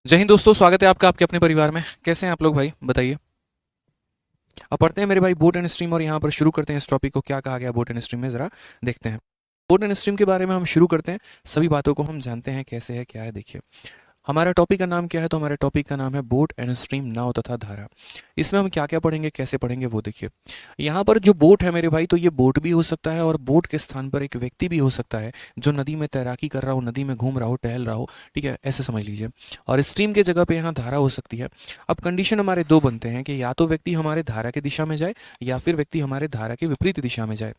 जय हिंद दोस्तों, स्वागत है आपका आपके अपने परिवार में। कैसे हैं आप लोग भाई, बताइए। अब पढ़ते हैं मेरे भाई बोट एंड स्ट्रीम, और यहाँ पर शुरू करते हैं इस टॉपिक को। क्या कहा गया बोट एंड स्ट्रीम में, ज़रा देखते हैं। बोट एंड स्ट्रीम के बारे में हम शुरू करते हैं, सभी बातों को हम जानते हैं कैसे है क्या है। देखिए, हमारा टॉपिक का नाम क्या है, तो हमारे टॉपिक का नाम है बोट एंड स्ट्रीम, नाव तथा धारा। इसमें हम क्या क्या पढ़ेंगे, कैसे पढ़ेंगे, वो देखिए। यहाँ पर जो बोट है मेरे भाई, तो ये बोट भी हो सकता है और बोट के स्थान पर एक व्यक्ति भी हो सकता है जो नदी में तैराकी कर रहा हो, नदी में घूम रहा हो, टहल रहा हो। ठीक है, ऐसे समझ लीजिए। और स्ट्रीम के जगह पे यहाँ धारा हो सकती है। अब कंडीशन हमारे दो बनते हैं कि या तो व्यक्ति हमारे धारा की दिशा में जाए या फिर व्यक्ति हमारे धारा के विपरीत दिशा में जाए।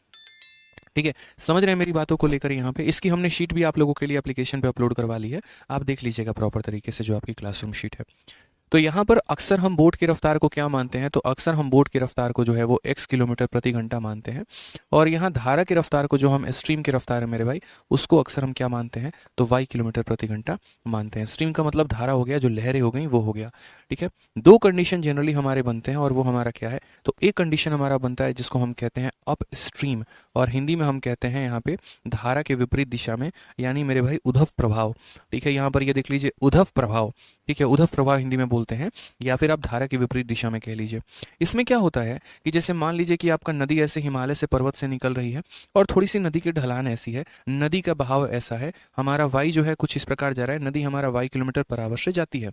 ठीक है, समझ रहे हैं मेरी बातों को लेकर। यहाँ पे इसकी हमने शीट भी आप लोगों के लिए एप्लीकेशन पे अपलोड करवा ली है, आप देख लीजिएगा प्रॉपर तरीके से, जो आपकी क्लासरूम शीट है। तो यहाँ पर अक्सर हम बोट की रफ्तार को क्या मानते हैं, तो अक्सर हम बोट की रफ्तार को जो है वो x किलोमीटर प्रति घंटा मानते हैं। और यहाँ धारा की रफ्तार को, जो हम स्ट्रीम की रफ्तार है मेरे भाई, उसको अक्सर हम क्या मानते हैं, तो y किलोमीटर प्रति घंटा मानते हैं। स्ट्रीम का मतलब धारा हो गया, जो लहरें हो गई वो हो गया। ठीक है, दो कंडीशन जनरली हमारे बनते हैं, और वो हमारा क्या है, तो एक कंडीशन हमारा बनता है जिसको हम कहते हैं अप स्ट्रीम, और हिंदी में हम कहते हैं यहाँ पे धारा के विपरीत दिशा में, यानी मेरे भाई उद्धव प्रभाव। ठीक है, यहाँ पर ये देख लीजिए, उद्धव प्रभाव। ठीक है, उद्धव प्रवाह हिंदी में बोलते हैं, या फिर आप धारा की विपरीत दिशा में कह लीजिए। इसमें क्या होता है कि जैसे मान लीजिए कि आपका नदी ऐसे हिमालय से, पर्वत से निकल रही है, और थोड़ी सी नदी की ढलान ऐसी है, नदी का बहाव ऐसा है, हमारा वाई जो है कुछ इस प्रकार जा रहा है, नदी हमारा वाई किलोमीटर पर आवर से जाती है।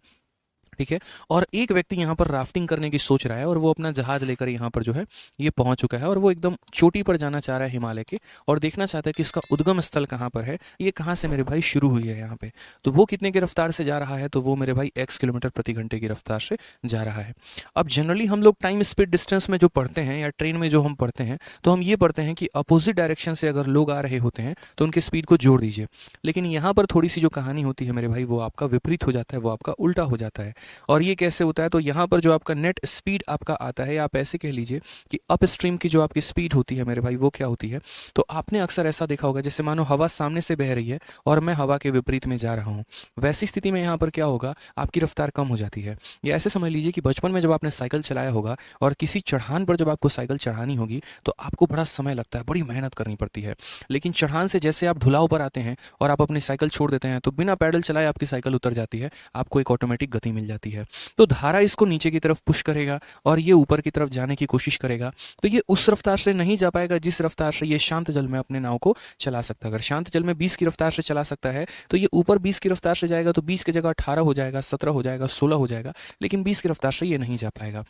ठीक है, और एक व्यक्ति यहाँ पर राफ्टिंग करने की सोच रहा है, और वो अपना जहाज लेकर यहाँ पर जो है ये पहुंच चुका है, और वो एकदम चोटी पर जाना चाह रहा है हिमालय के, और देखना चाहता है कि इसका उद्गम स्थल कहाँ पर है, ये कहाँ से मेरे भाई शुरू हुई है यहाँ पे। तो वो कितने की रफ्तार से जा रहा है, तो वो मेरे भाई x किलोमीटर प्रति घंटे की रफ्तार से जा रहा है। अब जनरली हम लोग टाइम स्पीड डिस्टेंस में जो पढ़ते हैं, या ट्रेन में जो हम पढ़ते हैं, तो हम ये पढ़ते हैं कि अपोजिट डायरेक्शन से अगर लोग आ रहे होते हैं तो उनकी स्पीड को जोड़ दीजिए। लेकिन यहाँ पर थोड़ी सी जो कहानी होती है मेरे भाई, वो आपका विपरीत हो जाता है, वो आपका उल्टा हो जाता है। और ये कैसे होता है, तो यहाँ पर जो आपका नेट स्पीड आपका आता है, या आप ऐसे कह लीजिए कि अप स्ट्रीम की जो आपकी स्पीड होती है मेरे भाई, वो क्या होती है, तो आपने अक्सर ऐसा देखा होगा, जैसे मानो हवा सामने से बह रही है और मैं हवा के विपरीत में जा रहा हूँ। वैसी स्थिति में यहाँ पर क्या होगा, आपकी रफ्तार कम हो जाती है। या ऐसे समझ लीजिए कि बचपन में जब आपने साइकिल चलाया होगा, और किसी चढ़ान पर जब आपको साइकिल चढ़ानी होगी, तो आपको बड़ा समय लगता है, बड़ी मेहनत करनी पड़ती है। लेकिन चढ़ान से जैसे आप ढुलाव पर आते हैं और आप अपनी साइकिल छोड़ देते हैं, तो बिना पैडल चलाए आपकी साइकिल उतर जाती है, आपको एक ऑटोमेटिक गति मिल जाती है। तो धारा इसको नीचे की तरफ पुश करेगा, और ये ऊपर की तरफ जाने की कोशिश करेगा। तो ये उस रफ्तार से नहीं जा पाएगा जिस रफ्तार से ये शांत जल में अपने नाव को चला सकता है। अगर शांत जल में 20 की रफ्तार से चला सकता है, तो ये ऊपर 20 की रफ्तार से जाएगा, तो 20 की जगह 18 हो जाएगा, 17 हो जाएगा, 16 हो जाएगा, लेकिन 20 की रफ्तार से ये नहीं जा पाएगा।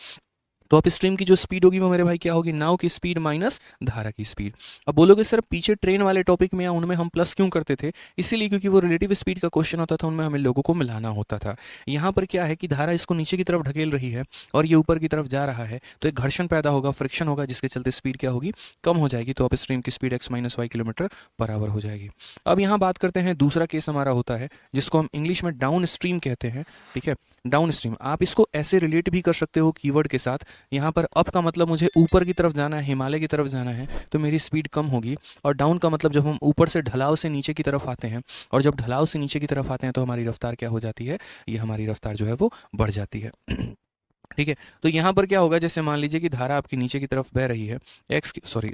तो अप स्ट्रीम की जो स्पीड होगी वो मेरे भाई क्या होगी, नाव की स्पीड माइनस धारा की स्पीड। अब बोलोगे सर पीछे ट्रेन वाले टॉपिक में या उनमें हम प्लस क्यों करते थे, इसीलिए क्योंकि वो रिलेटिव स्पीड का क्वेश्चन होता था, उनमें हमें लोगों को मिलाना होता था। यहाँ पर क्या है कि धारा इसको नीचे की तरफ ढकेल रही है और ये ऊपर की तरफ जा रहा है, तो एक घर्षण पैदा होगा, फ्रिक्शन होगा, जिसके चलते स्पीड क्या होगी, कम हो जाएगी। तो अप स्ट्रीम की speed x minus Y kilometre per hour हो जाएगी। अब यहाँ बात करते हैं, दूसरा केस हमारा होता है जिसको हम इंग्लिश में डाउन स्ट्रीम कहते हैं। ठीक है, डाउन स्ट्रीम आप इसको ऐसे रिलेट भी कर सकते हो कीवर्ड के साथ। यहाँ पर अप का मतलब मुझे ऊपर की तरफ जाना है, हिमालय की तरफ जाना है, तो मेरी स्पीड कम होगी। और डाउन का मतलब जब हम ऊपर से ढलाव से नीचे की तरफ आते हैं, और जब ढलाव से नीचे की तरफ आते हैं तो हमारी रफ्तार क्या हो जाती है, ये हमारी रफ्तार जो है वो बढ़ जाती है। ठीक है, तो यहाँ पर क्या होगा, जैसे मान लीजिए कि धारा आपकी नीचे की तरफ बह रही है,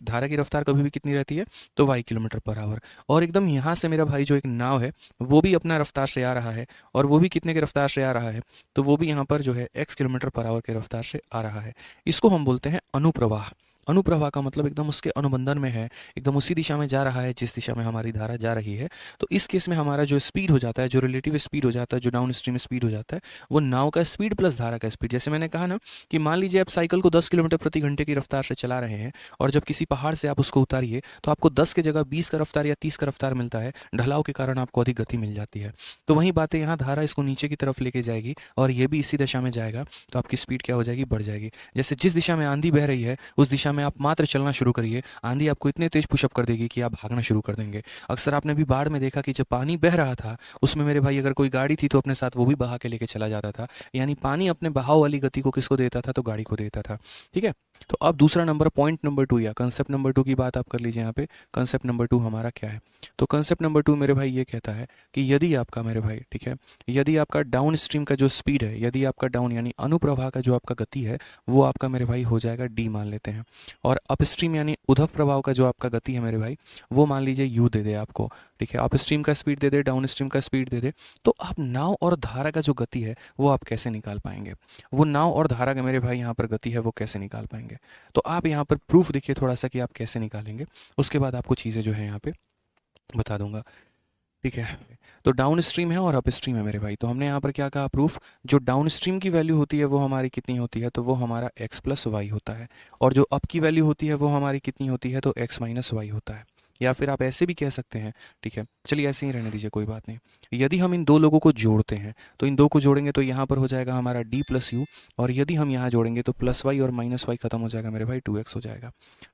धारा की रफ्तार कभी भी कितनी रहती है, तो y किलोमीटर पर आवर। और एकदम यहाँ से मेरा भाई जो एक नाव है, वो भी अपना रफ्तार से आ रहा है, और वो भी कितने की रफ्तार से आ रहा है, तो वो भी यहाँ पर जो है x किलोमीटर पर आवर के रफ्तार से आ रहा है। इसको हम बोलते हैं अनुप्रवाह। अनुप्रवाह का मतलब एकदम उसके अनुबंधन में है, एकदम उसी दिशा में जा रहा है जिस दिशा में हमारी धारा जा रही है। तो इस केस में हमारा जो स्पीड हो जाता है, जो रिलेटिव स्पीड हो जाता है, जो डाउन स्ट्रीम स्पीड हो जाता है, वो नाव का स्पीड प्लस धारा का स्पीड। जैसे मैंने कहा ना कि मान लीजिए आप साइकिल को 10 किलोमीटर प्रति घंटे की रफ्तार से चला रहे हैं, और जब किसी पहाड़ से आप उसको उतारिए तो आपको 10 की जगह 20 का रफ्तार या 30 का रफ्तार मिलता है, ढलाव के कारण आपको अधिक गति मिल जाती है। तो वही बात है, यहाँ धारा इसको नीचे की तरफ लेके जाएगी और ये भी इसी दिशा में जाएगा, तो आपकी स्पीड क्या हो जाएगी, बढ़ जाएगी। जैसे जिस दिशा में आंधी बह रही है उस दिशा में आप मात्र चलना शुरू करिए, आंधी आपको इतने तेज पुशअप कर देगी कि आप भागना शुरू कर देंगे। अक्सर आपने भी बाढ़ में देखा कि जब पानी बह रहा था, उसमें मेरे भाई अगर कोई गाड़ी थी तो अपने साथ वो भी बहा के लेके चला जाता था। यानी पानी अपने बहाव वाली गति को किसको देता था, तो गाड़ी को देता था। ठीक है, तो अब दूसरा नंबर, पॉइंट नंबर 2 या कंसेप्ट नंबर 2 की बात आप कर लीजिए। यहाँ पे कंसेप्ट नंबर 2 हमारा क्या है, तो कंसेप्ट नंबर 2 मेरे भाई ये कहता है कि यदि आपका मेरे भाई, ठीक है, यदि आपका डाउन स्ट्रीम का जो स्पीड है, यदि आपका डाउन यानी अनुप्रवाह का जो आपका गति है, वो आपका मेरे भाई हो जाएगा डी मान लेते हैं। और अपस्ट्रीम यानी उद्धव प्रभाव का जो आपका गति है मेरे भाई, वो मान लीजिए यू दे दे आपको, ठीक है, अपस्ट्रीम का स्पीड दे दे, डाउन स्ट्रीम का स्पीड दे दे, तो आप नाव और धारा का जो गति है वो आप कैसे निकाल पाएंगे? वो नाव और धारा का मेरे भाई यहाँ पर गति है वो कैसे निकाल पाएंगे? तो आप यहाँ पर प्रूफ देखिए थोड़ा सा कि आप कैसे निकालेंगे, उसके बाद आपको चीज़ें जो है यहाँ पे बता दूंगा, ठीक है। तो डाउन स्ट्रीम है और अप स्ट्रीम है मेरे भाई, तो हमने यहाँ पर क्या कहा प्रूफ, जो डाउन स्ट्रीम की वैल्यू होती है वो हमारी कितनी होती है, तो वो हमारा x प्लस वाई होता है, और जो अप की वैल्यू होती है वो हमारी कितनी होती है, तो x माइनस वाई होता है, या फिर आप ऐसे भी कह सकते हैं, ठीक है, चलिए ऐसे ही रहने दीजिए, कोई बात नहीं। यदि हम इन दो लोगों को जोड़ते हैं तो इन दो को जोड़ेंगे तो यहाँ पर हो जाएगा हमारा d प्लस यू, और यदि हम यहाँ जोड़ेंगे तो प्लस वाई और माइनस वाई खत्म हो जाएगा मेरे भाई, 2x हो जाएगा,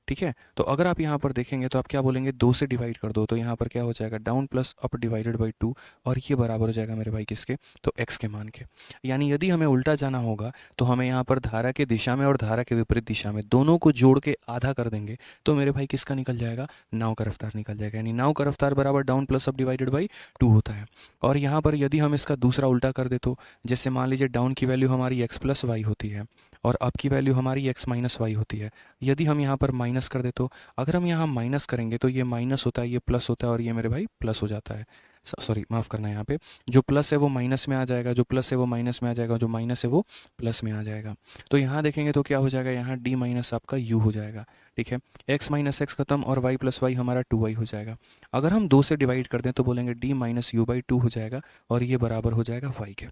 ठीक है। तो अगर आप यहाँ पर देखेंगे तो आप क्या बोलेंगे, 2 से डिवाइड कर दो, तो यहाँ पर क्या हो जाएगा, down plus up divided by 2, और ये बराबर हो जाएगा मेरे भाई किसके, तो x के मान के। यानी यदि हमें उल्टा जाना होगा तो हमें यहाँ पर धारा के दिशा में और धारा के विपरीत दिशा में दोनों को जोड़ के आधा कर देंगे, तो मेरे भाई किसका निकल जाएगा, नाव का रफ्तार निकल जाएगा, यानी नाव का रफ्तार बराबर down plus up divided by 2 होता है। और यहाँ पर यदि हम इसका दूसरा उल्टा कर दे तो, जैसे मान लीजिए डाउन की वैल्यू हमारी x प्लस वाई होती है और अप की वैल्यू हमारी x माइनस वाई होती है, यदि हम यहाँ पर माइनस कर दे तो, अगर हम यहाँ माइनस करेंगे तो ये माइनस होता है, ये प्लस होता है, और ये मेरे भाई प्लस हो जाता है, सॉरी माफ़ करना, यहाँ पे जो प्लस है वो माइनस में आ जाएगा, जो प्लस है वो माइनस में आ जाएगा, जो माइनस है वो प्लस में आ जाएगा। तो यहाँ देखेंगे तो क्या हो जाएगा, यहाँ d माइनस आपका u हो जाएगा, ठीक है, x माइनस एक्स खत्म और y प्लस वाई हमारा 2y हो जाएगा। अगर हम 2 से डिवाइड कर दें तो बोलेंगे d माइनस यू बाई 2 हो जाएगा, और ये बराबर हो जाएगा y के।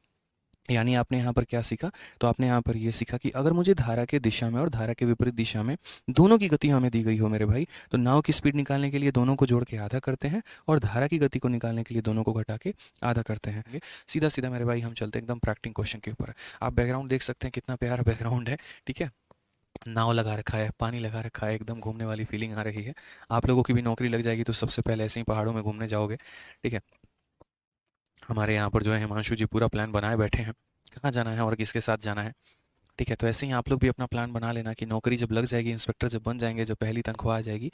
यानी आपने यहाँ पर क्या सीखा, तो आपने यहाँ पर ये सीखा कि अगर मुझे धारा के दिशा में और धारा के विपरीत दिशा में दोनों की गति हमें दी गई हो मेरे भाई, तो नाव की स्पीड निकालने के लिए दोनों को जोड़ के आधा करते हैं, और धारा की गति को निकालने के लिए दोनों को घटा के आधा करते हैं। सीधा सीधा मेरे भाई हम चलते हैं एकदम प्रैक्टिकल क्वेश्चन के ऊपर। आप बैकग्राउंड देख सकते हैं, कितना प्यारा बैकग्राउंड है, ठीक है, नाव लगा रखा है, पानी लगा रखा है, एकदम घूमने वाली फीलिंग आ रही है। आप लोगों की भी नौकरी लग जाएगी तो सबसे पहले ऐसे ही पहाड़ों में घूमने जाओगे, ठीक है। हमारे यहाँ पर जो है हिमांशु जी पूरा प्लान बनाए बैठे हैं, कहाँ जाना है और किसके साथ जाना है, ठीक है। तो ऐसे ही आप लोग भी अपना प्लान बना लेना कि नौकरी जब लग जाएगी, इंस्पेक्टर जब बन जाएंगे, जब पहली तनख्वाह आ जाएगी,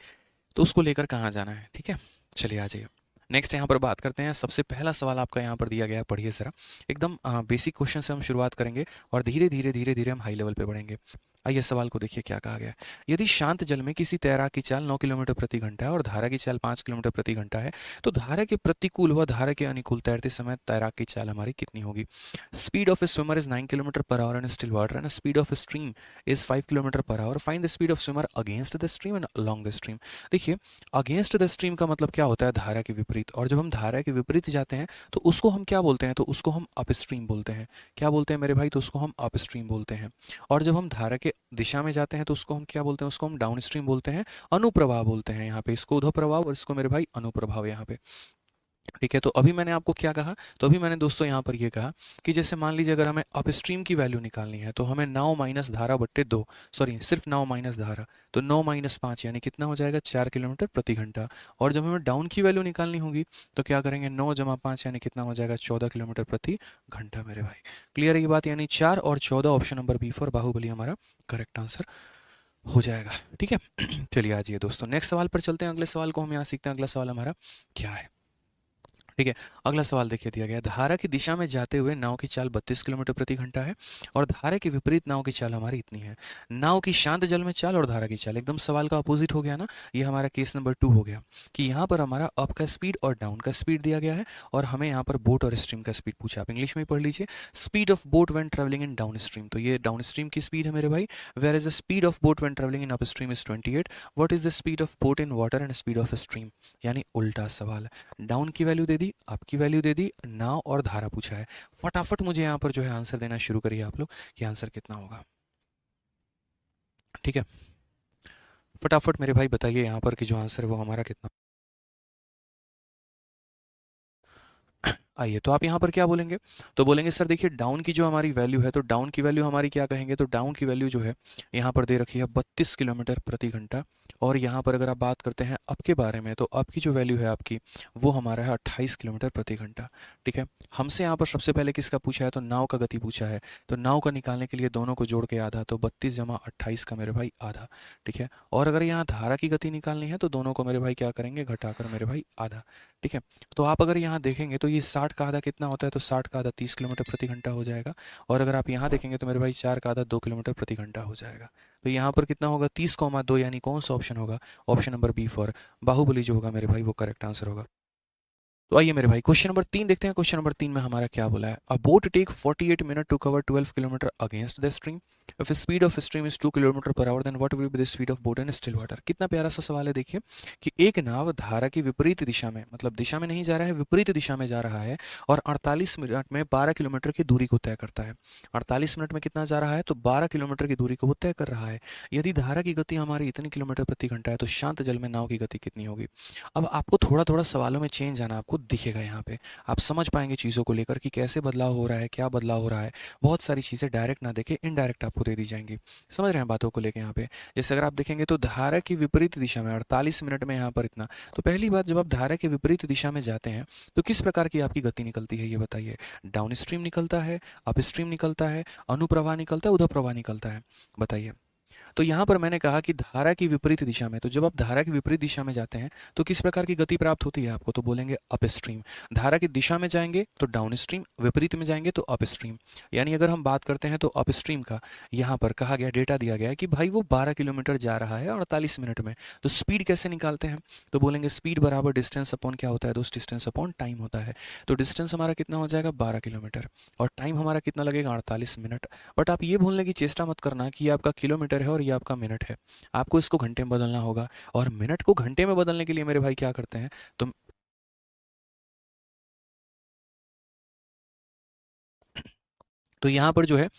तो उसको लेकर कहाँ जाना है, ठीक है। चलिए आ जाइए, नेक्स्ट यहाँ पर बात करते हैं। सबसे पहला सवाल आपका यहाँ पर दिया गया है, पढ़िए ज़रा, एकदम बेसिक क्वेश्चन से हम शुरुआत करेंगे और धीरे धीरे धीरे धीरे हम हाई लेवल पे बढ़ेंगे। आइए सवाल को देखिए क्या कहा गया है। यदि शांत जल में किसी तैराक की चाल 9 किलोमीटर प्रति घंटा है और धारा की चाल 5 किलोमीटर प्रति घंटा है, तो धारा के प्रतिकूल व धारा के अनुकूल तैरते समय तैराक की चाल हमारी कितनी होगी? Speed of A swimmer is 9 kilometre per our in still water and speed of stream is 5 kilometre per our. Find the speed of swimmer against the stream and along the stream. देखिए, against the stream का मतलब क्या होता है, धारा के विपरीत, और जब हम धारा के विपरीत जाते हैं तो उसको हम क्या बोलते हैं, तो उसको हम अप स्ट्रीम बोलते हैं। क्या बोलते हैं मेरे भाई, तो उसको हम अप स्ट्रीम बोलते हैं। और जब हम धारा के दिशा में जाते हैं तो उसको हम क्या बोलते हैं, उसको हम डाउन स्ट्रीम बोलते हैं, अनुप्रवाह बोलते हैं। यहाँ पे इसको उद्धव प्रभाव और इसको मेरे भाई अनुप्रभाव यहाँ पे, ठीक है। तो अभी मैंने आपको क्या कहा, तो अभी मैंने दोस्तों यहाँ पर ये कहा कि जैसे मान लीजिए अगर हमें अपस्ट्रीम की वैल्यू निकालनी है तो हमें 9 माइनस धारा बट्टे 2, सॉरी सिर्फ 9 माइनस धारा, तो 9 माइनस 5 यानी कितना हो जाएगा, 4 किलोमीटर प्रति घंटा। और जब हमें डाउन की वैल्यू निकालनी होगी तो क्या करेंगे, 9 जमा 5 यानी कितना हो जाएगा, 14 किलोमीटर प्रति घंटा मेरे भाई। क्लियर है ये बात, यानी 4 और 14 option number B for Baahubali हमारा करेक्ट आंसर हो जाएगा, ठीक है। चलिए आ जाइए दोस्तों, नेक्स्ट सवाल पर चलते हैं। अगले सवाल को हम यहाँ सीखते हैं। अगला सवाल हमारा क्या है, ठीक है। अगला सवाल देखिए दिया गया, धारा की दिशा में जाते हुए नाव की चाल 32 किलोमीटर प्रति घंटा है और धारा के विपरीत नाव की चाल हमारी इतनी है। नाव की शांत जल में चाल और धारा की चाल, एकदम सवाल का अपोजिट हो गया ना, ये हमारा केस नंबर 2 हो गया कि यहाँ पर हमारा अप का स्पीड और डाउन का स्पीड दिया गया है और हमें यहाँ पर बोट और स्ट्रीम का स्पीड पूछा। आप इंग्लिश में ही पढ़ लीजिए, speed of boat when travelling in down stream, तो ये डाउन स्ट्रीम की स्पीड है मेरे भाई। Where is the speed of boat when travelling in up stream is 28। What is the speed of boat in water and speed of stream, यानी उल्टा सवाल है। डाउन की वैल्यू दे दी, अप की वैल्यू दे दी, नाव और धारा पूछा है। फटाफट मुझे यहाँ पर जो है आंसर देना शुरू करिए आप लोग कि आंसर कितना होगा, ठीक है। फटाफट मेरे भाई बताइए यहाँ पर कि जो आंसर है वो हमारा कितना। आइए, तो आप यहाँ पर क्या बोलेंगे, तो बोलेंगे सर देखिए डाउन की जो हमारी वैल्यू है, तो डाउन की वैल्यू हमारी क्या कहेंगे, तो डाउन की वैल्यू जो है यहाँ पर दे रखी है 32 किलोमीटर प्रति घंटा। और यहाँ पर अगर आप बात करते हैं अप के बारे में, तो अप की जो वैल्यू है आपकी वो हमारा है 28 किलोमीटर प्रति घंटा, ठीक है। हमसे यहाँ पर सबसे पहले किसका पूछा है, तो नाव का गति पूछा है। तो नाव का निकालने के लिए दोनों को जोड़ के आधा, तो 32 जमा 28 का मेरे भाई आधा, ठीक है। और अगर यहाँ धारा की गति निकालनी है तो दोनों को मेरे भाई क्या करेंगे, घटाकर मेरे भाई आधा, ठीक है। तो आप अगर यहाँ देखेंगे तो ये 60 का आधा कितना होता है, तो 60 का आधा 30 किलोमीटर प्रति घंटा हो जाएगा। और अगर आप यहाँ देखेंगे तो मेरे भाई 4 का आधा 2 किलोमीटर प्रति घंटा हो जाएगा। तो यहाँ पर कितना होगा, 30,2, यानी कौन सा ऑप्शन होगा, option number B for Baahubali जो होगा मेरे भाई वो करेक्ट आंसर होगा। तो आइए मेरे भाई क्वेश्चन नंबर 3 देखते हैं। क्वेश्चन नंबर 3 में हमारा क्या बोला है, a boat take 48 minute to cover 12 kilometre against the stream, if speed of stream is 2 kilometre per hour, then what will be the speed of boat in still water. कितना प्यारा सा सवाल है, देखिए कि एक नाव धारा की विपरीत दिशा में, मतलब दिशा में नहीं जा रहा है, विपरीत दिशा में जा रहा है और 48 मिनट में 12 किलोमीटर की दूरी को तय करता है। 48 मिनट में कितना जा रहा है, तो 12 किलोमीटर की दूरी को वो तय कर रहा है। यदि धारा की गति हमारी इतनी किलोमीटर प्रति घंटा है तो शांत जल में नाव की गति कितनी होगी। अब आपको थोड़ा थोड़ा सवालों में चेंज आना आपको दिखेगा, यहाँ पे आप समझ पाएंगे चीज़ों को लेकर कि कैसे बदलाव हो रहा है, क्या बदलाव हो रहा है। बहुत सारी चीज़ें डायरेक्ट ना देखे इनडायरेक्ट आपको दे दी जाएंगी। समझ रहे हैं बातों को लेकर यहाँ पे। जैसे अगर आप देखेंगे तो धारा की विपरीत दिशा में 48 मिनट में यहाँ पर इतना, तो पहली बात जब आप धारा के विपरीत दिशा में जाते हैं तो किस प्रकार की आपकी गति निकलती है ये बताइए। डाउन स्ट्रीम निकलता है, अप स्ट्रीम निकलता है, अनुप्रवाह निकलता है, उधर प्रवाह निकलता है, बताइए। तो यहाँ पर मैंने कहा कि धारा की विपरीत दिशा में, तो जब आप धारा की विपरीत दिशा में जाते हैं तो किस प्रकार की गति प्राप्त होती है आपको, तो बोलेंगे अप स्ट्रीम। धारा की दिशा में जाएंगे तो डाउन स्ट्रीम, विपरीत में जाएंगे तो अप स्ट्रीम। यानी अगर हम बात करते हैं तो अप स्ट्रीम का यहाँ पर कहा गया, डेटा दिया गया है कि भाई वो 12 किलोमीटर जा रहा है 48 मिनट में। तो स्पीड कैसे निकालते हैं, तो बोलेंगे स्पीड बराबर डिस्टेंस अपॉन क्या होता है दोस्त, डिस्टेंस अपॉन टाइम होता है। तो डिस्टेंस हमारा कितना हो जाएगा 12 किलोमीटर और टाइम हमारा कितना लगेगा 48 मिनट। बट आप ये भूलने की चेष्टा मत करना कि ये आपका किलोमीटर है और ये आपका मिनट है, आपको इसको घंटे में बदलना होगा। और मिनट को घंटे में बदलने के लिए मेरे भाई क्या करते हैं, तो यहाँ पर जो है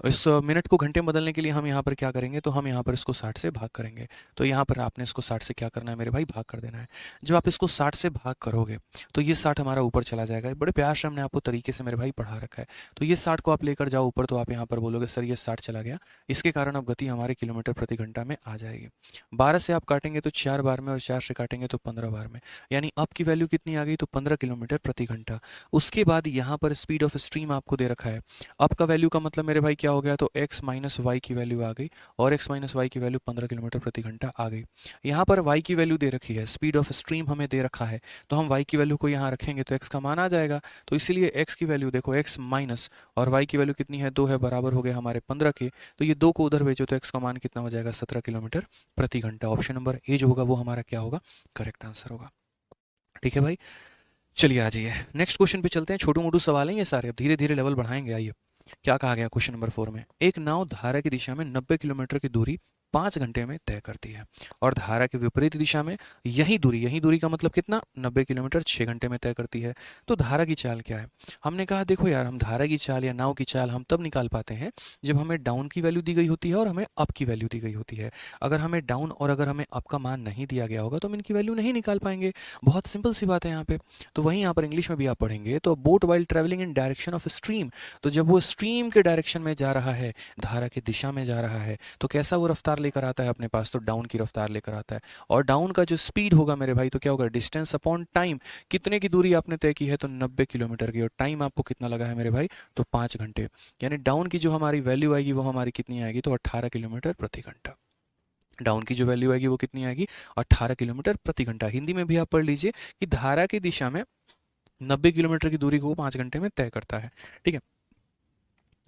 इस मिनट को घंटे में बदलने के लिए हम यहाँ पर क्या करेंगे, तो हम यहाँ पर इसको 60 से भाग करेंगे। तो यहाँ पर आपने इसको 60 से क्या करना है मेरे भाई, भाग कर देना है। जब आप इसको 60 से भाग करोगे तो ये 60 हमारा ऊपर चला जाएगा। बड़े प्यार से हमने आपको तरीके से मेरे भाई पढ़ा रखा है। तो ये 60 को आप लेकर जाओ ऊपर, तो आप यहाँ पर बोलोगे सर ये 60 चला गया, इसके कारण अब गति हमारे किलोमीटर प्रति घंटा में आ जाएगी। 12 से आप काटेंगे तो 4 बार में और 4 से काटेंगे तो 15 बार में, यानी अब की वैल्यू कितनी आ गई, तो 15 किलोमीटर प्रति घंटा। उसके बाद यहाँ पर स्पीड ऑफ स्ट्रीम आपको दे रखा है। अब का वैल्यू का मतलब मेरे भाई क्या हो गया, तो x माइनस वाई की वैल्यू आ गई और x माइनस वाई की वैल्यू 15 किलोमीटर प्रति घंटा आ गई। यहाँ पर y की वैल्यू दे रखी है, स्पीड ऑफ स्ट्रीम हमें दे रखा है, तो हम y की वैल्यू को यहाँ रखेंगे तो x का मान आ जाएगा। तो इसलिए x की वैल्यू देखो, x माइनस और y की वैल्यू कितनी है 2 है, बराबर हो गया हमारे 15 के। तो ये 2 को उधर भेजो तो x का मान कितना हो जाएगा 17 किलोमीटर प्रति घंटा। ऑप्शन नंबर ए जो होगा वो हमारा क्या होगा, करेक्ट आंसर होगा। ठीक है भाई, चलिए आ जाइए नेक्स्ट क्वेश्चन पे चलते हैं। छोटू मोटू सवाल हैं ये सारे, अब धीरे धीरे लेवल बढ़ाएंगे। आइए क्या कहा गया क्वेश्चन नंबर 4 में, एक नाव धारा की दिशा में 90 किलोमीटर की दूरी 5 घंटे में तय करती है और धारा के विपरीत दिशा में यही दूरी का मतलब कितना 90 किलोमीटर 6 घंटे में तय करती है। तो धारा की चाल क्या है, हमने कहा देखो यार हम धारा की चाल या नाव की चाल हम तब निकाल पाते हैं जब हमें डाउन की वैल्यू दी गई होती है और हमें अप की वैल्यू दी गई होती है। अगर हमें डाउन और अगर हमें अप का मान नहीं दिया गया होगा तो हम इनकी वैल्यू नहीं निकाल पाएंगे। बहुत सिंपल सी बात है यहाँ पे। तो वहीं यहाँ पर इंग्लिश में भी आप पढ़ेंगे तो boat while travelling in direction of stream, तो जब वो स्ट्रीम के डायरेक्शन में जा रहा है, धारा की दिशा में जा रहा है, तो कैसा वो रफ्तार लेकर आता है अपने पास, तो डाउन की रफ्तार लेकर आता है। और डाउन का जो स्पीड होगा मेरे भाई तो क्या होगा, डिस्टेंस अपॉन टाइम। कितने की दूरी आपने तय की है, तो 90 किलोमीटर की, और टाइम आपको कितना लगा है मेरे भाई, तो 5 घंटे। यानी डाउन की जो हमारी वैल्यू आएगी वो हमारी कितनी आएगी, तो 18 किलोमीटर प्रति घंटा। डाउन की जो वैल्यू आएगी वो कितनी आएगी, 18 किलोमीटर प्रति घंटा। हिंदी में भी आप पढ़ लीजिए कि धारा की दिशा में 90 किलोमीटर की दूरी को 5 घंटे में तय करता है। ठीक है,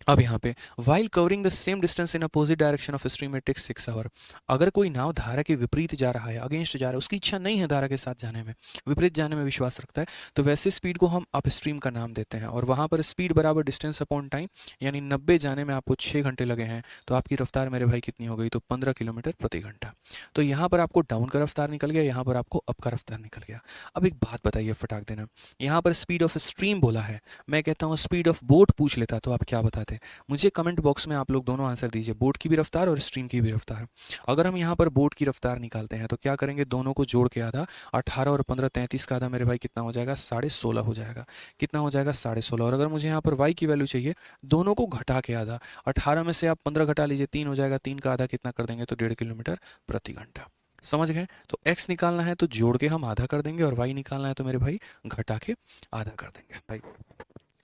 अब यहाँ पे while covering the same distance in opposite direction of stream it takes 6 hour. अगर कोई नाव धारा के विपरीत जा रहा है, अगेंस्ट जा रहा है, उसकी इच्छा नहीं है धारा के साथ जाने में, विपरीत जाने में विश्वास रखता है, तो वैसे स्पीड को हम अप स्ट्रीम का नाम देते हैं। और वहाँ पर स्पीड बराबर डिस्टेंस अपॉन टाइम, यानी 90 जाने में आपको 6 घंटे लगे हैं, तो आपकी रफ्तार मेरे भाई कितनी हो गई, तो 15 किलोमीटर प्रति घंटा। तो यहाँ पर आपको डाउन का रफ्तार निकल गया, यहाँ पर आपको अप का रफ्तार निकल गया। अब एक बात बताइए फटाक देना, यहाँ पर स्पीड ऑफ स्ट्रीम बोला है, मैं कहता हूँ स्पीड ऑफ बोट पूछ लेता तो आप क्या बताते, मुझे कमेंट बॉक्स में आप लोग दोनों आंसर दीजिए, बोट की भी रफ्तार और स्ट्रीम की भी रफ्तार। अगर हम यहाँ पर बोट की रफ्तार निकालते हैं तो क्या करेंगे, दोनों को जोड़ के आधा, 18 और 15 33 का आधा मेरे भाई कितना हो जाएगा, 16.5 हो जाएगा। कितना हो जाएगा, 16.5। और अगर मुझे यहाँ पर वाई की वैल्यू चाहिए, दोनों को घटा के आधा, 18 में से आप 15 घटा लीजिए, 3 हो जाएगा, 3 का आधा कितना कर देंगे, तो 1.5 किलोमीटर प्रति घंटा। समझ गए। तो x निकालना है तो जोड़ के हम आधा कर देंगे और y निकालना है तो मेरे भाई घटा के आधा कर देंगे भाई।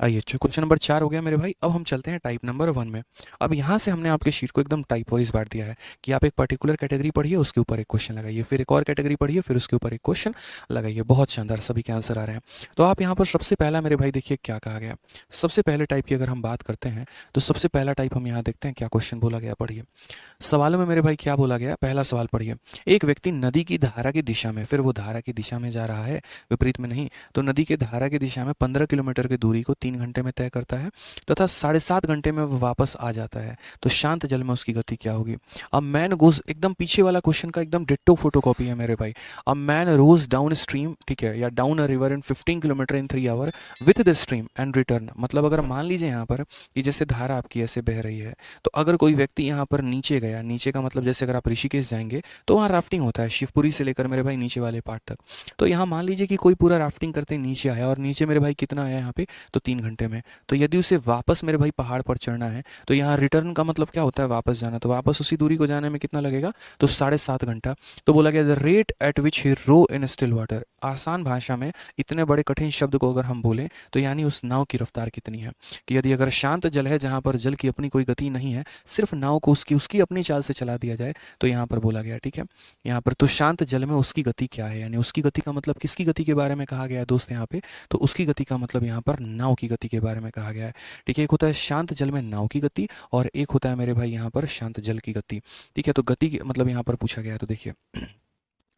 आइए, अच्छा क्वेश्चन नंबर 4 हो गया मेरे भाई। अब हम चलते हैं टाइप नंबर 1 में। अब यहाँ से हमने आपके शीट को एकदम टाइप वाइज बांट दिया है कि आप एक पर्टिकुलर कैटेगरी पढ़िए, उसके ऊपर एक क्वेश्चन लगाइए, फिर एक और कैटेगरी पढ़िए, फिर उसके ऊपर एक क्वेश्चन लगाइए। बहुत शानदार, सभी के आंसर आ रहे हैं। तो आप यहाँ पर सबसे पहला मेरे भाई देखिए क्या कहा गया। सबसे पहले टाइप की अगर हम बात करते हैं तो सबसे पहला टाइप हम यहाँ देखते हैं क्या क्वेश्चन बोला गया, पढ़िए। सवालों में मेरे भाई क्या बोला गया, पहला सवाल पढ़िए। एक व्यक्ति नदी की धारा की दिशा में, फिर वो धारा की दिशा में जा रहा है, विपरीत में नहीं, तो नदी के धारा की दिशा में 15 किलोमीटर की दूरी को 3 घंटे में तय करता है तथा 7.5 घंटे में वो वापस आ जाता है, तो शांत जल में उसकी गति क्या होगी। अब मैन गोज, एकदम पीछे वाला क्वेश्चन का एकदम डिट्टो फोटोकॉपी है मेरे भाई। अब मैन रोज डाउन स्ट्रीम, ठीक है, या down a river in 15 kilometre in 3 hour with the stream and return. मतलब अगर मान लीजिए यहाँ पर कि जैसे धारा आपकी ऐसे बह रही है, तो अगर कोई व्यक्ति यहाँ पर नीचे गया, नीचे का मतलब जैसे अगर आप ऋषिकेश जाएंगे तो वहाँ राफ्टिंग होता है शिवपुरी से लेकर मेरे भाई नीचे वाले पार्ट तक। तो यहाँ मान लीजिए कि कोई पूरा राफ्टिंग करते नीचे आया, और नीचे मेरे भाई कितना आया यहाँ पे, तो 3 घंटे में। तो यदि उसे वापस मेरे भाई पहाड़ पर चढ़ना है, तो यहाँ रिटर्न का मतलब क्या होता है, वापस जाना। तो वापस उसी दूरी को जाने में कितना लगेगा, तो 7.5 घंटा। तो बोला गया the rate at which he row in still water. आसान भाषा में इतने बड़े कठिन शब्द को अगर हम बोलें तो यानी उस नाव की रफ्तार कितनी है, कि यदि अगर शांत जल है जहाँ पर जल की अपनी कोई गति नहीं है, सिर्फ नाव को उसकी उसकी अपनी चाल से चला दिया जाए, तो यहाँ पर बोला गया, ठीक है, यहाँ पर तो शांत जल में उसकी गति क्या है, यानी उसकी गति का मतलब किसकी गति के बारे में कहा गया है दोस्त यहाँ पे, तो उसकी गति का मतलब यहाँ पर नाव की गति के बारे में कहा गया है। ठीक है, एक होता है शांत जल में नाव की गति, और एक होता है मेरे भाई यहाँ पर शांत जल की गति। ठीक है, तो गति मतलब यहाँ पर पूछा गया है, तो देखिए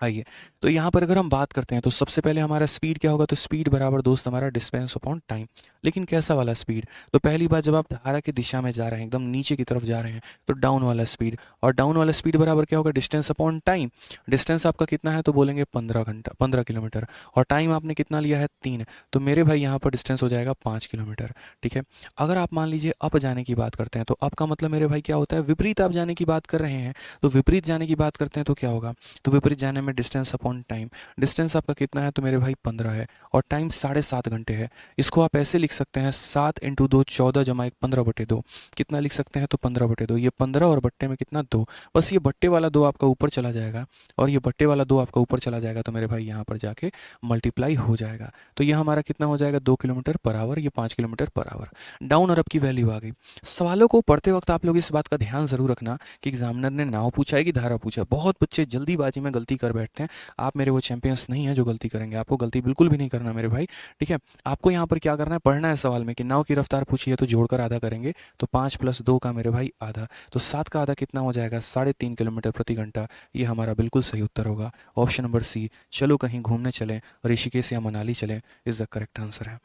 आइए, तो यहाँ पर अगर हम बात करते हैं तो सबसे पहले हमारा स्पीड क्या होगा, तो स्पीड बराबर दोस्त हमारा डिस्टेंस अपॉन टाइम। लेकिन कैसा वाला स्पीड, तो पहली बात जब आप धारा की दिशा में जा रहे हैं, एकदम नीचे की तरफ जा रहे हैं, तो डाउन वाला स्पीड, और डाउन वाला स्पीड बराबर क्या होगा, डिस्टेंस अपॉन टाइम। डिस्टेंस आपका कितना है, तो बोलेंगे 15 घंटा, 15 किलोमीटर, और टाइम आपने कितना लिया है 3, तो मेरे भाई यहाँ पर डिस्टेंस हो जाएगा 5 किलोमीटर। ठीक है, अगर आप मान लीजिए अप जाने की बात करते हैं, तो अप का मतलब मेरे भाई क्या होता है, विपरीत आप जाने की बात कर रहे हैं, तो विपरीत जाने की बात करते हैं तो क्या होगा, तो विपरीत जाने में डिस्टेंस अपॉन टाइम। डिस्टेंस आपका कितना है, तो मेरे भाई 15 है, और टाइम 7.5 घंटे है। इसको आप ऐसे लिख सकते हैं 7 इंटू 2 14 जमा 1 15/2। कितना लिख सकते हैं, तो 15/2। ये 15 और बट्टे में कितना 2, बस ये बट्टे वाला 2 आपका ऊपर चला जाएगा, और ये बट्टे वाला 2 आपका ऊपर चला जाएगा, तो मेरे भाई यहाँ पर जाके मल्टीप्लाई हो जाएगा। तो ये हमारा कितना हो जाएगा, 2 किलोमीटर पर आवर, ये 5 किलोमीटर पर आवर। डाउन और अप की वैल्यू आ गई। सवालों को पढ़ते वक्त आप लोग इस बात का ध्यान जरूर रखना कि एग्जामिनर ने नाव पूछा है कि धारा पूछा है। बहुत बच्चे जल्दीबाजी में गलती कर बैठते हैं। आप मेरे वो चैंपियंस नहीं हैं जो गलती करेंगे, आपको गलती बिल्कुल भी नहीं करना मेरे भाई। ठीक है, आपको यहाँ पर क्या करना है, पढ़ना है सवाल में कि नाव की रफ्तार पूछी है, तो जोड़कर आधा करेंगे, तो 5 + 2 का मेरे भाई आधा, तो 7 का आधा कितना हो जाएगा, 3.5 किलोमीटर प्रति घंटा। ये हमारा बिल्कुल सही उत्तर होगा, ऑप्शन नंबर सी, चलो कहीं घूमने चलें, ऋषिकेश या मनाली चलें, इज द करेक्ट आंसर है।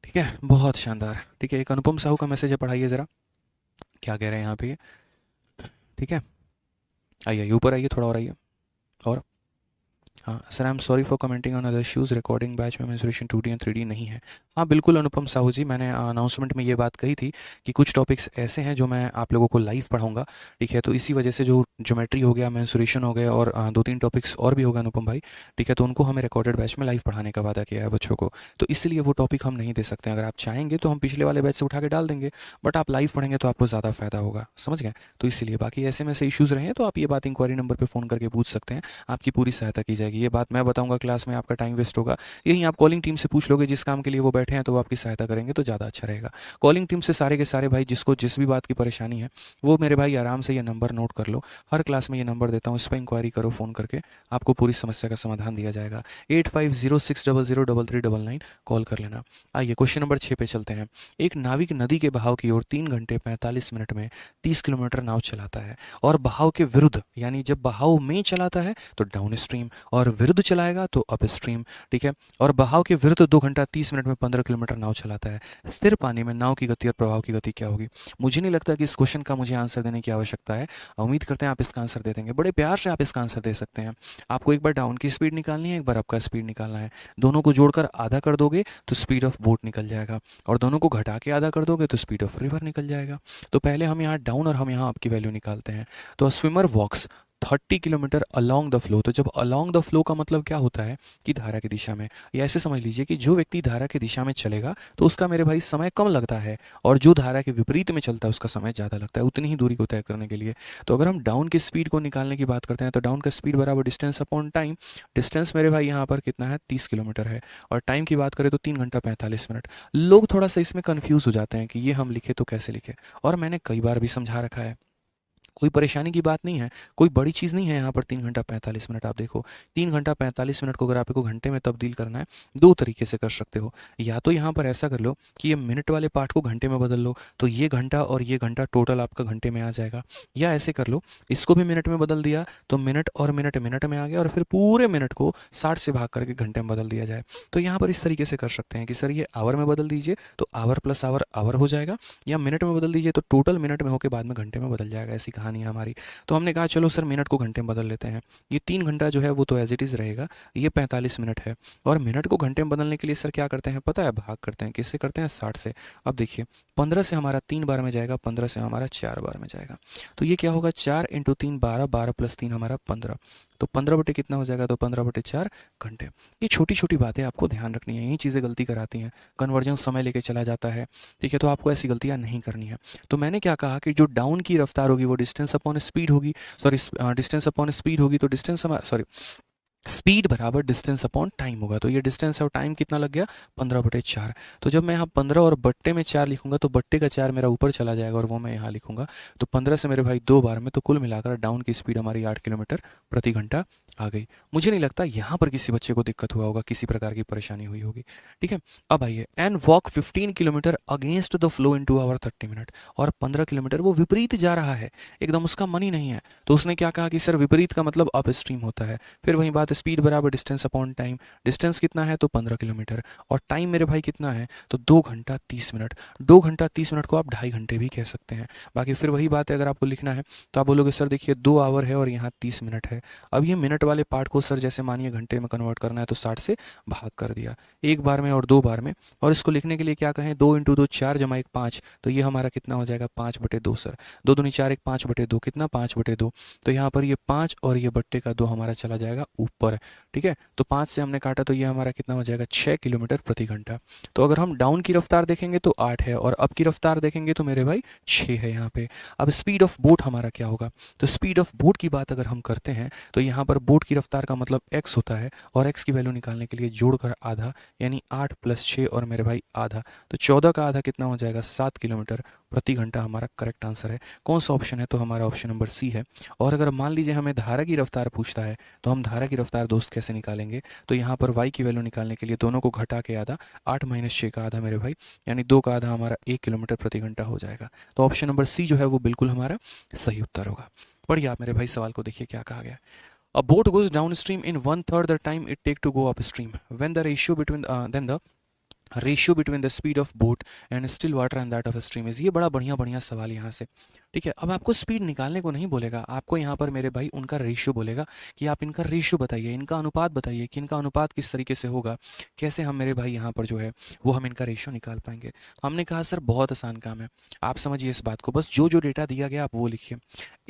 ठीक है, बहुत शानदार। ठीक है, एक अनुपम साहू का मैसेज है, पढ़ाइए ज़रा, क्या कह रहे हैं यहाँ पे ये। ठीक है, आइए ऊपर आइए, थोड़ा और आइए, और हाँ sir, I am sorry for commenting on other issues, recording batch में मेंसुरेशन 2D एंड 3D नहीं है। हाँ बिल्कुल अनुपम साहू जी, मैंने अनाउंसमेंट में ये बात कही थी कि कुछ टॉपिक्स ऐसे हैं जो मैं आप लोगों को लाइव पढ़ाऊंगा। ठीक है, तो इसी वजह से जो ज्योमेट्री हो गया, मेंसुरेशन हो गया, और 2-3 टॉपिक्स और भी होगा अनुपम भाई। ठीक है, तो उनको हमें रिकॉर्डेड बैच में लाइव पढ़ाने का वादा किया है बच्चों को, तो इसलिए वो टॉपिक हम नहीं दे सकते। अगर आप चाहेंगे तो हम पिछले वाले बैच से उठा के डाल देंगे, बट आप लाइव पढ़ेंगे तो आपको ज़्यादा फायदा होगा, समझ गए। तो इसीलिए बाकी ऐसे में से इश्यूज़ रहे तो आप ये बात इंक्वायरी नंबर पर फ़ोन करके पूछ सकते हैं, आपकी पूरी सहायता की जाएगी। ये बात मैं बताऊंगा क्लास में, आपका टाइम वेस्ट होगा। यही आप कॉलिंग टीम से पूछ लोगे, जिस काम के लिए वो बैठे हैं, तो वो आपकी सहायता करेंगे तो ज़्यादा अच्छा रहेगा। कॉलिंग टीम से सारे के सारे भाई जिसको जिस भी बात की परेशानी है, वो मेरे भाई आराम से ये नंबर नोट कर लो, हर क्लास में ये नंबर देता हूँ, इस पर इंक्वायरी करो फ़ोन करके, आपको पूरी समस्या का समाधान दिया जाएगा। 8506003399 कॉल कर लेना। आइए क्वेश्चन नंबर 6 पे चलते हैं। एक नाविक नदी के बहाव की ओर 3 घंटे 45 मिनट में 30 किलोमीटर नाव चलाता है, और बहाव के विरुद्ध, यानी जब बहाव में चलाता है तो डाउन स्ट्रीम, और विरुद्ध चलाएगा तो अप स्ट्रीम। ठीक है, और बहाव के विरुद्ध 2 घंटा 30 मिनट में 15 किलोमीटर नाव चलाता है। स्थिर पानी में नाव की गति और प्रवाह की गति क्या होगी। मुझे नहीं लगता कि इस क्वेश्चन का मुझे आंसर देने की आवश्यकता है, उम्मीद करते हैं आप इसका आंसर दे देंगे, बड़े प्यार से आप इसका आंसर दे सकते हैं। आपको एक बार डाउन की स्पीड निकालनी है, एक बार अप का स्पीड निकालना है, दोनों को जोड़कर आधा कर दोगे तो स्पीड ऑफ बोट निकल जाएगा, और दोनों को घटा के आधा कर दोगे तो स्पीड ऑफ रिवर निकल जाएगा। तो पहले हम यहाँ डाउन और हम यहाँ अप की वैल्यू निकालते हैं। तो swimmer walks 30 kilometre along the flow. तो जब अलोंग द फ्लो का मतलब क्या होता है कि धारा की दिशा में, या ऐसे समझ लीजिए कि जो व्यक्ति धारा की दिशा में चलेगा तो उसका मेरे भाई समय कम लगता है, और जो धारा के विपरीत में चलता है उसका समय ज़्यादा लगता है उतनी ही दूरी को तय करने के लिए। तो अगर हम डाउन की स्पीड को निकालने की बात करते हैं तो डाउन का स्पीड बराबर डिस्टेंस अपॉन टाइम। डिस्टेंस मेरे भाई यहाँ पर कितना है, 30 किलोमीटर है, और टाइम की बात करें तो 3 घंटा 45 मिनट। लोग थोड़ा सा इसमें कन्फ्यूज हो जाते हैं कि ये हम लिखे तो कैसे लिखे, और मैंने कई बार भी समझा रखा है, कोई परेशानी की बात नहीं है, कोई बड़ी चीज़ नहीं है यहाँ पर। 3 घंटा 45 मिनट आप देखो, 3 घंटा 45 मिनट को अगर आपको घंटे में तब्दील करना है, दो तरीके से कर सकते हो। या तो यहाँ पर ऐसा कर लो कि ये मिनट वाले पार्ट को घंटे में बदल लो, तो ये घंटा और ये घंटा टोटल आपका घंटे में आ जाएगा। या ऐसे कर लो, इसको भी मिनट में बदल दिया तो मिनट और मिनट मिनट में आ गया, और फिर पूरे मिनट को 60 से भाग करके घंटे में बदल दिया जाए। तो यहाँ पर इस तरीके से कर सकते हैं कि सर ये आवर में बदल दीजिए तो आवर प्लस आवर आवर हो जाएगा, या मिनट में बदल दीजिए तो टोटल मिनट में होकर बाद में घंटे में बदल जाएगा। ऐसी कहानी है हमारी। तो हमने कहा चलो सर मिनट को घंटे में बदल लेते हैं। ये 3 घंटा जो है वो तो एज इट इज़ रहेगा, ये 45 मिनट है, और मिनट को घंटे में बदलने के लिए सर क्या करते हैं पता है, भाग करते हैं। किससे करते हैं, 60 से। अब देखिए 15 से हमारा 3 बार में जाएगा, 15 से हमारा 4 बार में जाएगा। तो ये क्या होगा, 4 इंटू 3 12, 12 प्लस 3 हमारा 15। तो 15 बटे कितना हो जाएगा, तो 15 बटे 4 घंटे। ये छोटी छोटी बातें आपको ध्यान रखनी है, यही चीज़ें गलती कराती हैं। कन्वर्जन समय लेके चला जाता है, ठीक है, तो आपको ऐसी गलतियाँ नहीं करनी है। तो मैंने क्या कहा कि जो डाउन की रफ्तार होगी वो डिस्टेंस अपॉन स्पीड होगी, सॉरी डिस्टेंस अपॉन स्पीड होगी, तो डिस्टेंस सॉरी स्पीड बराबर डिस्टेंस अपॉन टाइम होगा। तो ये डिस्टेंस और टाइम कितना लग गया, 15 बटे 4। तो जब मैं यहाँ 15 और बट्टे में 4 लिखूंगा तो बट्टे का 4 मेरा ऊपर चला जाएगा और वो मैं यहाँ लिखूंगा। तो 15 से मेरे भाई 2 बार में, तो कुल मिलाकर डाउन की स्पीड हमारी 8 किलोमीटर प्रति घंटा आ गई। मुझे नहीं लगता यहाँ पर किसी बच्चे को दिक्कत हुआ होगा, किसी प्रकार की परेशानी हुई होगी। ठीक है, अब आइए, and walk 15 kilometre against the flow in 2 hour 30 minute. और 15 किलोमीटर वो विपरीत जा रहा है, एकदम उसका मन ही नहीं है। तो उसने क्या कहा कि सर विपरीत का मतलब अप स्ट्रीम होता है। फिर वही बात, स्पीड बराबर डिस्टेंस अपॉन टाइम। डिस्टेंस कितना है, तो 15 किलोमीटर, और टाइम मेरे भाई कितना है, तो 2 घंटा 30 मिनट। 2 घंटा 30 मिनट को आप 2.5 घंटे भी कह सकते हैं। बाकी फिर वही बात है, अगर आपको लिखना है तो आप बोलोगे सर देखिए 2 आवर है और यहाँ 30 मिनट है। अब ये मिनट वाले पार्ट को सर जैसे मानिए घंटे में कन्वर्ट करना है तो 60 से भाग कर दिया, एक बार में और 2 बार में। और इसको लिखने के लिए क्या कहें, 2 इंटू 2 4 जमा 1 5। तो ये हमारा कितना हो जाएगा, 5 बटे 2 सर। 2 दूनी 4, 1 5 बटे 2, कितना 5 बटे 2। तो यहाँ पर ये 5 और ये बट्टे का 2 हमारा चला जाएगा ऊपर। ठीक है, तो 5 से हमने काटा तो ये हमारा कितना हो जाएगा, 6 किलोमीटर प्रति घंटा। तो अगर हम डाउन की रफ्तार देखेंगे तो 8 है, और अप की रफ्तार देखेंगे तो मेरे भाई 6 है यहाँ पे। अब स्पीड ऑफ बोट हमारा क्या होगा, तो स्पीड ऑफ बोट की बात अगर हम करते हैं तो यहाँ पर बोट की रफ्तार का मतलब x होता है, और x की वैल्यू निकालने के लिए जोड़कर आधा, यानी 8 + 6 और मेरे भाई आधा, तो 14 का आधा कितना हो जाएगा, 7 किलोमीटर प्रति घंटा हमारा करेक्ट आंसर है। कौन सा ऑप्शन है, तो हमारा ऑप्शन नंबर सी है। और अगर मान लीजिए हमें धारा की रफ्तार पूछता है तो हम धारा की रफ्तार दोस्त कैसे निकालेंगे, तो यहाँ पर y की वैल्यू निकालने के लिए दोनों को घटा के आधा, 8 - 6 का आधा मेरे भाई, यानी 2 का आधा हमारा 1 किलोमीटर प्रति घंटा हो जाएगा। तो ऑप्शन नंबर सी जो है वो बिल्कुल हमारा सही उत्तर होगा। बढ़िया, आप मेरे भाई सवाल को देखिए क्या कहा गया। A boat goes downstream in 1/3 the time it take to go upstream. When the ratio between then the ratio between the speed of boat and still water and that of stream is. ये बड़ा बढ़िया बढ़िया सवाल यहाँ से। ठीक है, अब आपको स्पीड निकालने को नहीं बोलेगा, आपको यहाँ पर मेरे भाई उनका रेशियो बोलेगा कि आप इनका रेशियो बताइए, इनका अनुपात बताइए कि इनका अनुपात किस तरीके से होगा, कैसे हम मेरे भाई यहाँ पर जो है वो हम इनका रेशियो निकाल पाएंगे। हमने कहा सर बहुत आसान काम है, आप समझिए इस बात को, बस जो जो डेटा दिया गया आप वो लिखिए।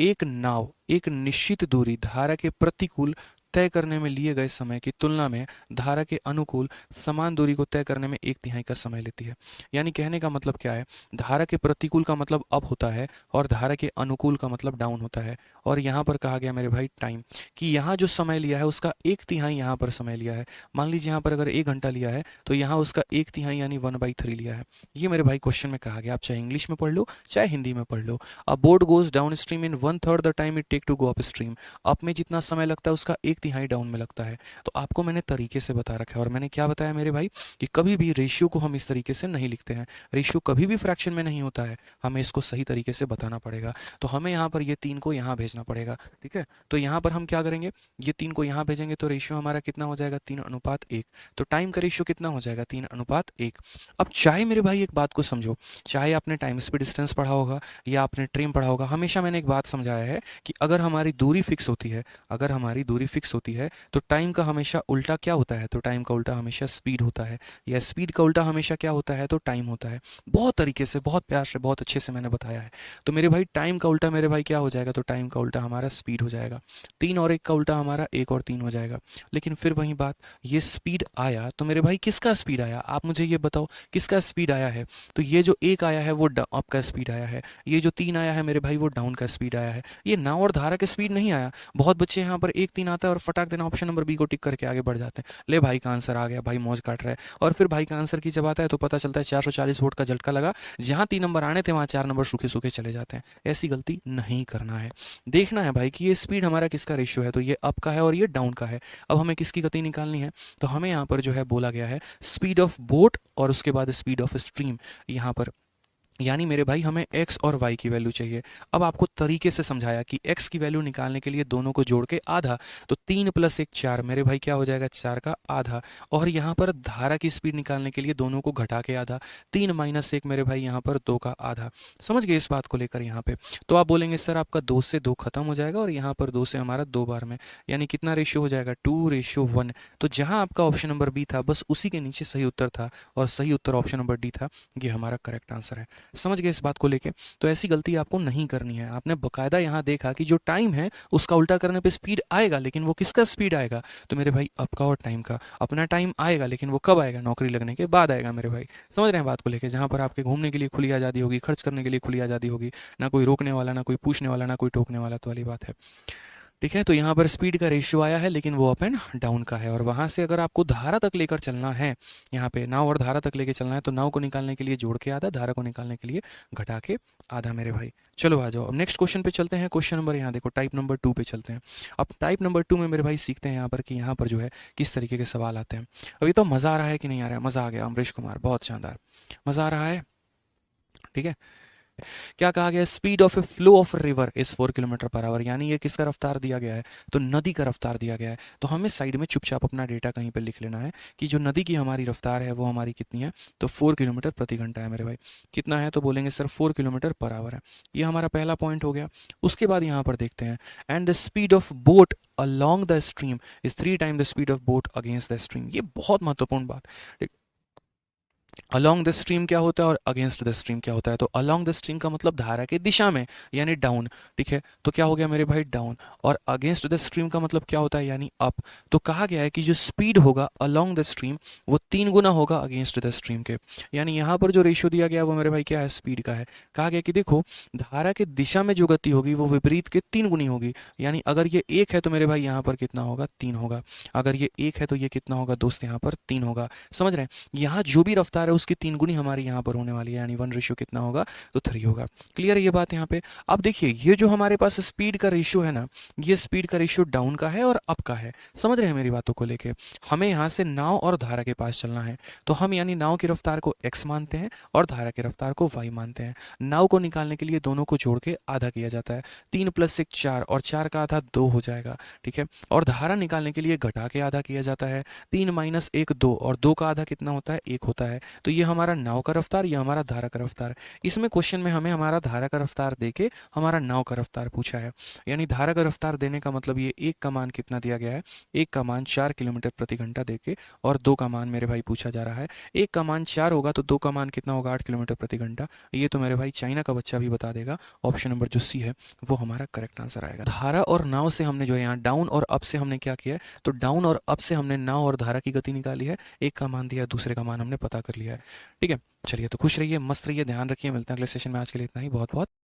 एक नाव एक निश्चित दूरी धारा के प्रतिकूल तय करने में लिए गए समय की तुलना में धारा के अनुकूल समान दूरी को तय करने में 1/3 का समय लेती है। यानी कहने का मतलब क्या है, धारा के प्रतिकूल का मतलब अप होता है और धारा के अनुकूल का मतलब डाउन होता है। और यहाँ पर कहा गया मेरे भाई टाइम, कि यहाँ जो समय लिया है उसका 1/3 यहाँ पर समय लिया है। मान लीजिए यहाँ पर अगर 1 घंटा लिया है तो यहाँ उसका 1/3 यानी 1/3 लिया है। ये मेरे भाई क्वेश्चन में कहा गया, आप चाहे इंग्लिश में पढ़ लो चाहे हिंदी में पढ़ लो। A boat goes downstream in 1/3 the time it take to go upstream. Up में जितना समय लगता है उसका 1/3 डाउन में लगता है। तो आपको मैंने तरीके से बता रखा है, और मैंने क्या बताया मेरे भाई कि कभी भी रेशियो को हम इस तरीके से नहीं लिखते हैं। रेशियो कभी भी फ्रैक्शन में नहीं होता है, हमें इसको सही तरीके से बताना पड़ेगा। तो हमें यहाँ पर ये 3 को यहाँ भेजना पड़ेगा। ठीक है, तो यहाँ पर हम क्या करेंगे, ये 3 को यहाँ भेजेंगे तो रेशियो हमारा कितना हो जाएगा, 3:1। तो टाइम का रेशियो कितना हो जाएगा, 3:1। अब चाहे मेरे भाई एक बात को समझो, चाहे आपने टाइम स्पीड डिस्टेंस पढ़ा होगा या आपने ट्रिम पढ़ा होगा, हमेशा मैंने एक बात समझाया है कि अगर हमारी दूरी फिक्स होती है, अगर हमारी दूरी फिक्स होती है तो टाइम का हमेशा उल्टा क्या होता है, तो टाइम का उल्टा हमेशा स्पीड होता है, या स्पीड का उल्टा हमेशा क्या होता है, तो टाइम होता है। बहुत तरीके से, बहुत प्यार से, बहुत अच्छे से मैंने बताया है। तो मेरे भाई टाइम का उल्टा मेरे भाई क्या हो जाएगा, तो टाइम का उल्टा हमारा स्पीड हो जाएगा। 3 और 1 का उल्टा हमारा 1 और 3 हो जाएगा। लेकिन फिर वही बात, ये स्पीड आया तो मेरे भाई किसका स्पीड आया, आप मुझे ये बताओ किसका स्पीड आया है। तो ये जो 1 आया है वो अप का स्पीड आया है, ये जो 3 आया है मेरे भाई वो डाउन का स्पीड आया है। ये नाव और धारा का स्पीड नहीं आया। बहुत बच्चे यहाँ पर 1 3 आता है और फटाक देना ऑप्शन नंबर बी को टिक करके आगे बढ़ जाते हैं, ले भाई का आंसर आ गया, भाई मौज काट रहा है। और फिर भाई का आंसर की जब आता है तो पता चलता है 440 वोट का झटका लगा, जहाँ 3 नंबर आने थे वहाँ 4 नंबर सूखे सूखे चले जाते हैं। ऐसी गलती नहीं करना है। देखना है भाई कि ये स्पीड हमारा किसका रेशियो है, तो ये अप का है और ये डाउन का है। अब हमें किसकी गति निकालनी है, तो हमें यहाँ पर जो है बोला गया है स्पीड ऑफ बोट और उसके बाद स्पीड ऑफ स्ट्रीम। यहाँ पर यानी मेरे भाई हमें x और y की वैल्यू चाहिए। अब आपको तरीके से समझाया कि x की वैल्यू निकालने के लिए दोनों को जोड़ के आधा, तो 3 + 1 4 मेरे भाई क्या हो जाएगा, 4 का आधा। और यहाँ पर धारा की स्पीड निकालने के लिए दोनों को घटा के आधा, 3 - 1 मेरे भाई यहाँ पर 2 का आधा। समझ गए इस बात को लेकर यहाँ पे। तो आप बोलेंगे सर आपका 2 से 2 खत्म हो जाएगा और यहाँ पर 2 से हमारा 2 बार में, यानी कितना रेशियो हो जाएगा, 2:1। तो जहाँ आपका ऑप्शन नंबर बी था बस उसी के नीचे सही उत्तर था और सही उत्तर ऑप्शन नंबर डी था। ये हमारा करेक्ट आंसर है। समझ गए इस बात को लेके। तो ऐसी गलती आपको नहीं करनी है। आपने बकायदा यहाँ देखा कि जो टाइम है उसका उल्टा करने पे स्पीड आएगा, लेकिन वो किसका स्पीड आएगा, तो मेरे भाई आपका और टाइम का। अपना टाइम आएगा लेकिन वो कब आएगा, नौकरी लगने के बाद आएगा मेरे भाई। समझ रहे हैं बात को लेके, जहाँ पर आपके घूमने के लिए खुली आज़ादी होगी, खर्च करने के लिए खुली आज़ादी होगी, ना कोई रोकने वाला, ना कोई पूछने वाला, ना कोई टोकने वाला, तो वाली बात है। ठीक है, तो यहाँ पर स्पीड का रेशियो आया है लेकिन वो अप एंड डाउन का है। और वहाँ से अगर आपको धारा तक लेकर चलना है, यहाँ पे नाव और धारा तक लेकर चलना है, तो नाव को निकालने के लिए जोड़ के आधा, धारा को निकालने के लिए घटा के आधा मेरे भाई। चलो आ जाओ अब नेक्स्ट क्वेश्चन पे चलते हैं। क्वेश्चन नंबर यहाँ देखो, टाइप नंबर 2 पे चलते हैं। अब टाइप नंबर 2 में मेरे भाई सीखते हैं यहाँ पर कि यहाँ पर जो है किस तरीके के सवाल आते हैं। अभी तो मज़ा आ रहा है कि नहीं आ रहा है, मज़ा आ गया अमरीश कुमार, बहुत शानदार, मज़ा आ रहा है। ठीक है, क्या कहा गया, speed of A flow of river is 4 km/h, यानी ये किसका रफ्तार दिया गया है, तो नदी का रफ्तार दिया गया है। तो हमें साइड में चुपचाप अपना डेटा कहीं पर लिख लेना है कि जो नदी की हमारी रफ्तार है वो हमारी कितनी है, तो 4 km/घंटा है मेरे भाई। कितना है, तो बोलेंगे सर 4 km/h है। ये हमारा पहला पॉइंट हो गया। उसके बाद यहाँ पर देखते हैं, and the speed of boat along the stream is 3 times the speed of boat against the stream. ये बहुत महत्वपूर्ण बात। अलॉन्ग द स्ट्रीम क्या होता है और अगेंस्ट द स्ट्रीम क्या होता है, तो अलॉन्ग द स्ट्रीम का मतलब धारा के दिशा में, यानी डाउन। ठीक है, तो क्या हो गया मेरे भाई, डाउन। और अगेंस्ट द स्ट्रीम का मतलब क्या होता है, यानी अप। तो कहा गया है कि जो स्पीड होगा अलॉन्ग द स्ट्रीम वो 3 गुना होगा अगेंस्ट द स्ट्रीम के। यानी यहाँ पर जो रेशियो दिया गया है वो मेरे भाई क्या है, स्पीड का है। कहा गया कि देखो धारा के दिशा में जो गति होगी वो विपरीत के 3 गुनी होगी। यानी अगर ये 1 है तो मेरे भाई यहाँ पर कितना होगा, 3 होगा। अगर ये 1 है तो ये कितना होगा दोस्त, यहाँ पर 3 होगा। समझ रहे हैं, यहाँ जो भी रफ्तार है उसकी 3 गुनी हमारी यहाँ पर होने वाली है, यानी 1 रेशियो कितना होगा, तो 3 होगा। क्लियर है ये बात यहाँ पे। अब देखिए ये जो हमारे पास स्पीड का रेशियो है ना, ये स्पीड का रेशियो डाउन का है और अप का है। समझ रहे हैं मेरी बातों को लेके। हमें यहाँ से नाव और धारा के पास चलना है, तो हम यानी नाव की रफ्तार को x मानते हैं और धारा की रफ्तार को y मानते हैं। नाव को निकालने के लिए दोनों को जोड़ के आधा किया जाता है, 3 + 1 4 और 4 का आधा 2 हो जाएगा। ठीक है, और धारा निकालने के लिए घटा के आधा किया जाता है, 3 - 1 2 और 2 का आधा कितना होता है, 1 होता है। तो ये हमारा नाव का रफ्तार, ये हमारा धारा का रफ्तार। इसमें क्वेश्चन में हमें हमारा धारा का रफ्तार देके हमारा नाव का रफ्तार पूछा है। यानी धारा का रफ्तार देने का मतलब ये 1 का मान कितना दिया गया है, 1 का मान 4 km/घंटा देके, और 2 का मान मेरे भाई पूछा जा रहा है। 1 का मान 4 होगा तो 2 का मान कितना होगा, 8 km/घंटा। ये तो मेरे भाई चाइना का बच्चा भी बता देगा। ऑप्शन नंबर जो सी है वो हमारा करेक्ट आंसर आएगा। धारा और नाव से हमने जो है यहाँ डाउन और अप से हमने क्या किया है, तो डाउन और अप से हमने नाव और धारा की गति निकाली है। एक का मान दिया, दूसरे का मान हमने पता कर लिया है। ठीक है, चलिए तो खुश रहिए, मस्त रहिए, ध्यान रखिए, मिलते हैं अगले सेशन में। आज के लिए इतना ही, बहुत बहुत